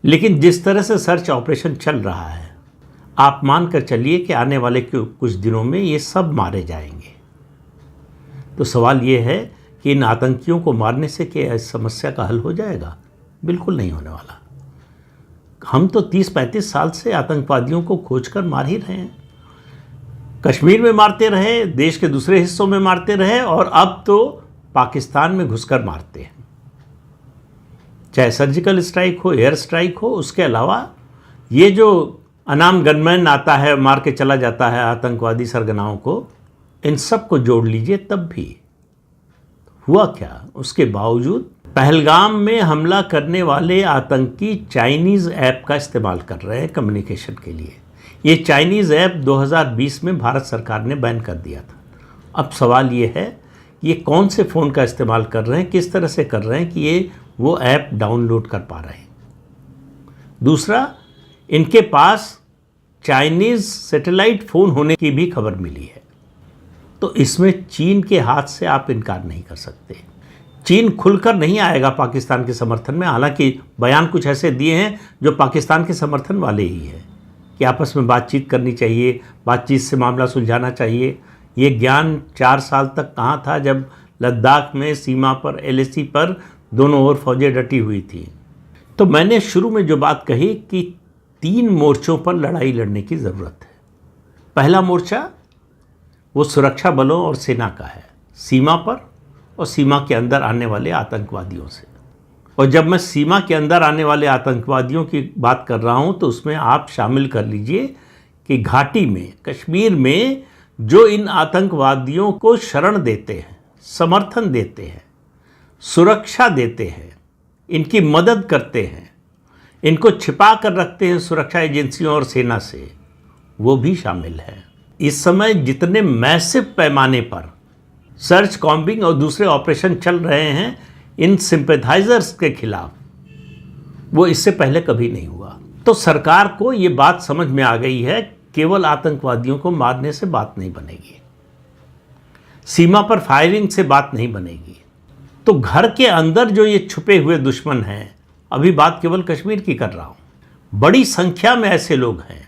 लेकिन जिस तरह से सर्च ऑपरेशन चल रहा है, आप मान कर चलिए कि आने वाले कुछ दिनों में ये सब मारे जाएंगे। तो सवाल ये है कि इन आतंकियों को मारने से क्या इस समस्या का हल हो जाएगा? बिल्कुल नहीं होने वाला। हम तो 30-35 साल से आतंकवादियों को खोजकर मार ही रहे हैं। कश्मीर में मारते रहे, देश के दूसरे हिस्सों में मारते रहे, और अब तो पाकिस्तान में घुसकर मारते हैं। चाहे सर्जिकल स्ट्राइक हो, एयर स्ट्राइक हो, उसके अलावा ये जो अनाम गनमैन आता है, मार के चला जाता है आतंकवादी सरगनाओं को, इन सब को जोड़ लीजिए तब भी हुआ क्या? उसके बावजूद पहलगाम में हमला करने वाले आतंकी चाइनीज़ ऐप का इस्तेमाल कर रहे हैं कम्युनिकेशन के लिए। ये चाइनीज़ ऐप 2020 में भारत सरकार ने बैन कर दिया था। अब सवाल ये है कि ये कौन से फ़ोन का इस्तेमाल कर रहे हैं, किस तरह से कर रहे हैं कि ये वो ऐप डाउनलोड कर पा रहे हैं। दूसरा, इनके पास चाइनीज़ सैटेलाइट फ़ोन होने की भी खबर मिली है। तो इसमें चीन के हाथ से आप इनकार नहीं कर सकते। चीन खुलकर नहीं आएगा पाकिस्तान के समर्थन में, हालांकि बयान कुछ ऐसे दिए हैं जो पाकिस्तान के समर्थन वाले ही हैं कि आपस में बातचीत करनी चाहिए, बातचीत से मामला सुलझाना चाहिए। ये ज्ञान 4 साल तक कहाँ था जब लद्दाख में सीमा पर LAC पर दोनों ओर फौजें डटी हुई थी। तो मैंने शुरू में जो बात कही कि 3 मोर्चों पर लड़ाई लड़ने की ज़रूरत है। पहला मोर्चा वो सुरक्षा बलों और सेना का है, सीमा पर और सीमा के अंदर आने वाले आतंकवादियों से। और जब मैं सीमा के अंदर आने वाले आतंकवादियों की बात कर रहा हूं तो उसमें आप शामिल कर लीजिए कि घाटी में, कश्मीर में जो इन आतंकवादियों को शरण देते हैं, समर्थन देते हैं, सुरक्षा देते हैं, इनकी मदद करते हैं, इनको छिपा कर रखते हैं सुरक्षा एजेंसियों और सेना से, वो भी शामिल है। इस समय जितने मैसिव पैमाने पर सर्च, कॉम्बिंग और दूसरे ऑपरेशन चल रहे हैं इन सिंपैथाइजर्स के खिलाफ, वो इससे पहले कभी नहीं हुआ। तो सरकार को ये बात समझ में आ गई है, केवल आतंकवादियों को मारने से बात नहीं बनेगी, सीमा पर फायरिंग से बात नहीं बनेगी। तो घर के अंदर जो ये छुपे हुए दुश्मन हैं, अभी बात केवल कश्मीर की कर रहा हूँ, बड़ी संख्या में ऐसे लोग हैं